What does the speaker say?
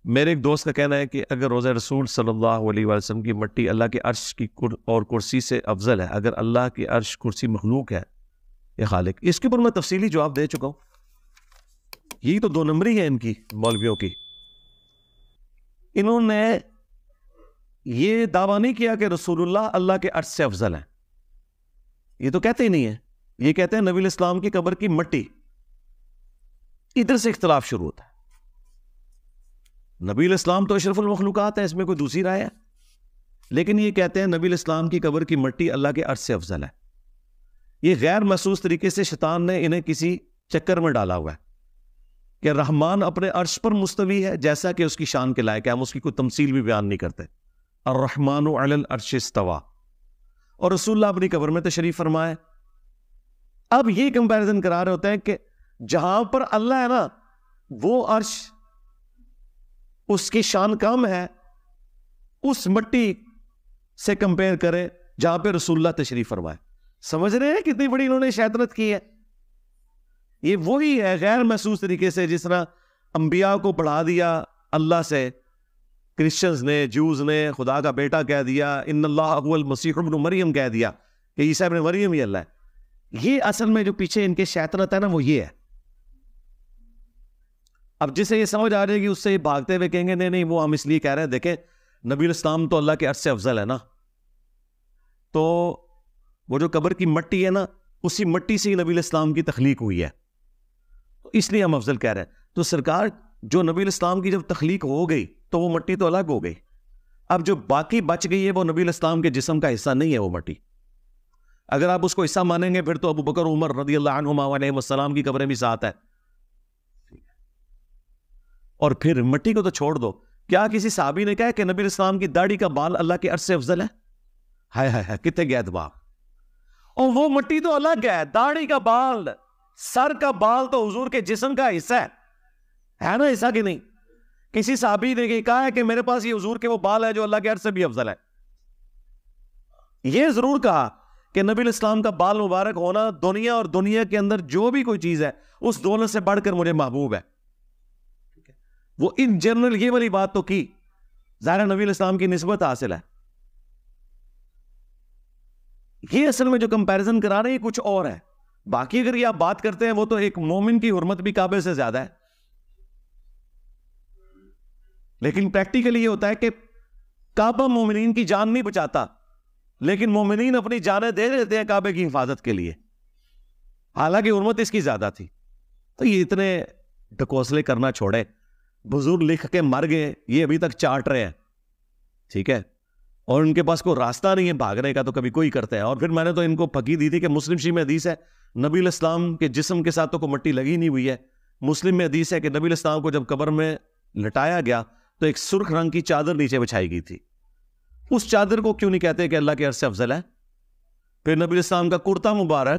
میرے ایک دوست کا کہنا ہے کہ اگر روزہ رسول صلی اللہ علیہ وسلم کی مٹی اللہ کے عرش کی اور کرسی سے افضل ہے، اگر اللہ کی عرش کرسی مخلوق ہے یا خالق، اس کے اوپر میں تفصیلی جواب دے چکا ہوں. یہی تو 2 نمبری ہے ان کی مولویوں کی. انہوں نے یہ دعویٰ نہیں کیا کہ رسول اللہ اللہ کے عرش سے افضل ہے، یہ تو کہتے ہی نہیں ہے. یہ کہتے ہیں نبی الاسلام کی قبر کی مٹی. ادھر سے اختلاف شروع ہوتا ہے. نبی الاسلام تو اشرف المخلوقات ہے، اس میں کوئی دوسری رائے ہے، لیکن یہ کہتے ہیں نبی الاسلام کی قبر کی مٹی اللہ کے عرش سے افضل ہے. یہ غیر محسوس طریقے سے شیطان نے انہیں کسی چکر میں ڈالا ہوا ہے کہ رحمان اپنے عرش پر مستوی ہے جیسا کہ اس کی شان کے لائق ہے. ہم اس کی کوئی تمثیل بھی بیان نہیں کرتے. الرحمن علی العرش استوى، اور رسول اللہ اپنی قبر میں تشریف فرمائے. اب یہ کمپیریزن کرا رہے ہوتے ہیں کہ جہاں پر اللہ ہے نا وہ عرش اس کی شان کم ہے، اس مٹی سے کمپیئر کرے جہاں پہ رسول اللہ تشریف فرمائے. سمجھ رہے ہیں کتنی بڑی انہوں نے شیطنت کی ہے. یہ وہی ہے غیر محسوس طریقے سے جس طرح انبیاء کو بڑھا دیا اللہ سے. کرسچنز نے، جوز نے خدا کا بیٹا کہہ دیا، ان اللہ هو المسیح ابن مریم کہہ دیا کہ عیسیٰ ابن مریم ہی اللہ ہے. یہ اصل میں جو پیچھے ان کے شیطنت ہے نا وہ یہ ہے. اب جسے یہ سمجھ آ جائے گی اس سے یہ بھاگتے ہوئے کہیں گے نہیں وہ ہم اس لیے کہہ رہے ہیں دیکھیں نبی الاسلام تو اللہ کے عرش سے افضل ہے نا، تو وہ جو قبر کی مٹی ہے نا اسی مٹی سے ہی نبی الاسلام کی تخلیق ہوئی ہے، تو اس لیے ہم افضل کہہ رہے ہیں. تو سرکار جو نبی الاسلام کی جب تخلیق ہو گئی تو وہ مٹی تو الگ ہو گئی. اب جو باقی بچ گئی ہے وہ نبی الاسلام کے جسم کا حصہ نہیں ہے وہ مٹی. اگر آپ اس کو حصہ مانیں گے پھر تو ابو بکر عمر رضی اللہ عنہما علیہ السلام کی قبریں بھی ساتھ ہیں. اور پھر مٹی کو تو چھوڑ دو، کیا کسی صحابی نے کہا کہ نبی الاسلام کی داڑھی کا بال اللہ کے عرش سے افضل ہے؟ ہائے ہائے ہائے کتنے گئے دماغ. اور وہ مٹی تو الگ ہے، داڑھی کا بال، سر کا بال تو حضور کے جسم کا حصہ ہے نا، حصہ کہ نہیں؟ کسی صحابی نے کہا ہے کہ میرے پاس یہ حضور کے وہ بال ہے جو اللہ کے عرش سے بھی افضل ہے. یہ ضرور کہا کہ نبی الاسلام کا بال مبارک ہونا دنیا اور دنیا کے اندر جو بھی کوئی چیز ہے اس دونوں سے بڑھ کر مجھے محبوب ہے. وہ ان جنرل یہ والی بات تو کی، ظاہر نبی الاسلام کی نسبت حاصل ہے. یہ اصل میں جو کمپیریزن کرا رہے ہیں کچھ اور ہے. باقی اگر یہ آپ بات کرتے ہیں وہ تو ایک مومن کی حرمت بھی کعبے سے زیادہ ہے. لیکن پریکٹیکلی یہ ہوتا ہے کہ کعبہ مومنین کی جان نہیں بچاتا، لیکن مومنین اپنی جانیں دے دیتے ہیں کعبے کی حفاظت کے لیے، حالانکہ حرمت اس کی زیادہ تھی. تو یہ اتنے ڈکوسلے کرنا چھوڑے. بزرگ لکھ کے مر گئے، یہ ابھی تک چاٹ رہے ہیں، ٹھیک ہے، اور ان کے پاس کوئی راستہ نہیں ہے بھاگنے کا، تو کبھی کوئی کرتا ہے. اور پھر میں نے تو ان کو پھکی دی تھی کہ مسلم شریف میں حدیث ہے نبی الاسلام کے جسم کے ساتھ تو کوئی مٹی لگی نہیں ہوئی ہے. مسلم میں حدیث ہے کہ نبی الاسلام کو جب قبر میں لٹایا گیا تو ایک سرخ رنگ کی چادر نیچے بچھائی گئی تھی. اس چادر کو کیوں نہیں کہتے کہ اللہ کے عرش سے افضل ہے؟ پھر نبی الاسلام کا کرتا مبارک